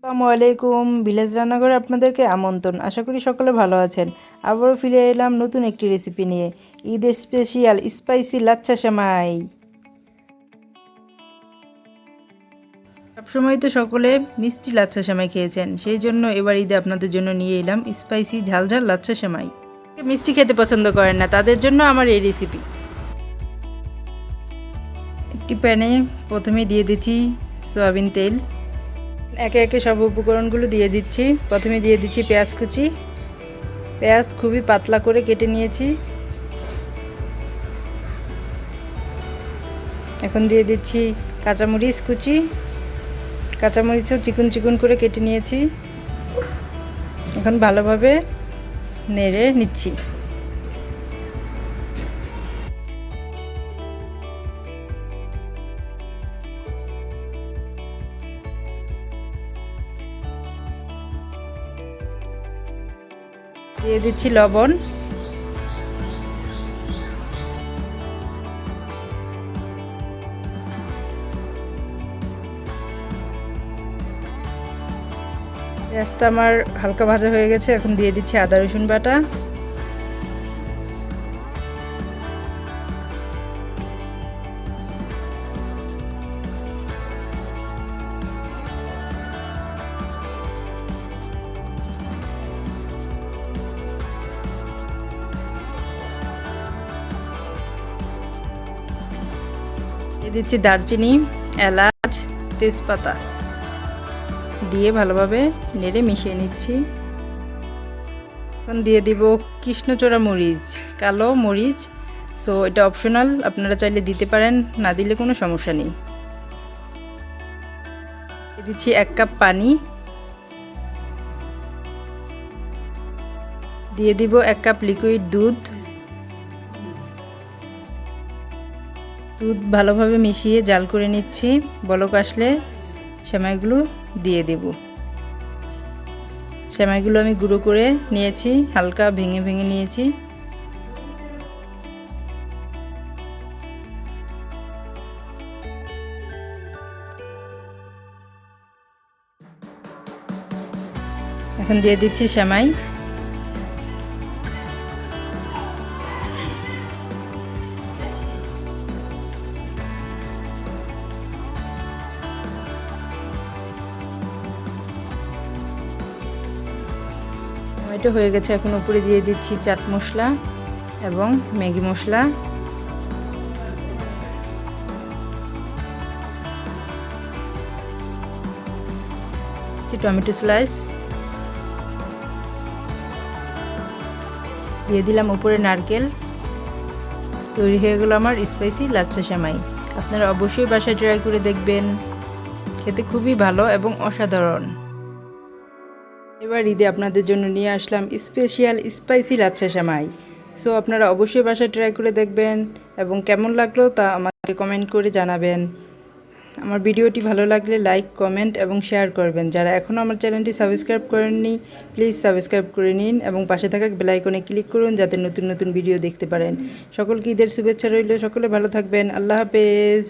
আসসালামু আলাইকুম। ভিলেজ রান্নাঘরে আপনাদেরকে আমন্ত্রণ। আশা করি সকলে ভালো আছেন। আবারও ফিরে এলাম নতুন একটি রেসিপি নিয়ে, ঈদ স্পেশাল স্পাইসি লাচ্ছা সেমাই। সবসময় তো সকলে মিষ্টি লাচ্ছা সেমাই খেয়েছেন, সেই জন্য এবার ঈদে আপনাদের জন্য নিয়ে এলাম স্পাইসি ঝালঝাল লাচ্ছা সেমাই। মিষ্টি খেতে পছন্দ করেন না, তাদের জন্য আমার এই রেসিপি। একটি প্যানে প্রথমে দিয়ে দিচ্ছি সয়াবিন তেল। একে একে সব উপকরণগুলো দিয়ে দিচ্ছি। প্রথমে দিয়ে দিচ্ছি পেঁয়াজ কুচি। পেঁয়াজ খুবই পাতলা করে কেটে নিয়েছি। এখন দিয়ে দিচ্ছি কাঁচামরিচ কুচি। কাঁচামরিচও চিকন চিকন করে কেটে নিয়েছি। এখন ভালোভাবে নেড়ে নিচ্ছি। দিয়ে দিচ্ছি লবণ। পেঁয়াজটা আমার হালকা ভাজা হয়ে গেছে, এখন দিয়ে দিচ্ছি আদা রসুন বাটা। দিয়ে দিচ্ছি দারচিনি, এলাচ, তেজপাতা দিয়ে ভালোভাবে নেড়ে মিশিয়ে নিচ্ছি। এখন দিয়ে দিব কৃষ্ণচূড়া মরিচ, কালো মরিচ। সো এটা অপশনাল, আপনারা চাইলে দিতে পারেন, না দিলে কোনো সমস্যা নেই। দিয়ে দিচ্ছি 1 কাপ পানি। দিয়ে দিব 1 কাপ লিকুইড দুধ। দুধ ভালোভাবে মিশিয়ে জাল করে নিচ্ছি। বলক আসলে সেমাইগুলো দিয়ে দেব। সেমাইগুলো আমি গুঁড়ো করে নিয়েছি, হালকা ভেঙে ভেঙে নিয়েছি। এখন দিয়ে দিচ্ছি সেমাই। সেমাইটা হয়ে গেছে, এখন উপরে দিয়ে দিচ্ছি চাট মশলা এবং ম্যাগি মশলা। টমেটো স্লাইস দিয়ে দিলাম, উপরে নারকেল। তৈরি হয়ে গেল আমার স্পাইসি লাচ্ছা সেমাই। আপনারা অবশ্যই বাসায় ট্রাই করে দেখবেন, খেতে খুবই ভালো এবং অসাধারণ। এবার ঈদে আপনাদের জন্য নিয়ে আসলাম স্পেশাল স্পাইসি লাচ্ছা সেমাই। সো আপনারা অবশ্যই বাসায় ট্রাই করে দেখবেন এবং কেমন লাগলো তা আমাকে কমেন্ট করে জানাবেন। আমার ভিডিওটি ভালো লাগলে লাইক, কমেন্ট এবং শেয়ার করবেন। যারা এখনও আমার চ্যানেলটি সাবস্ক্রাইব করেননি, প্লিজ সাবস্ক্রাইব করে নিন এবং পাশে থাকা বেল আইকনে ক্লিক করুন যাতে নতুন নতুন ভিডিও দেখতে পারেন। সকলকে ঈদের শুভেচ্ছা রইল। সকলে ভালো থাকবেন। আল্লাহ হাফেজ।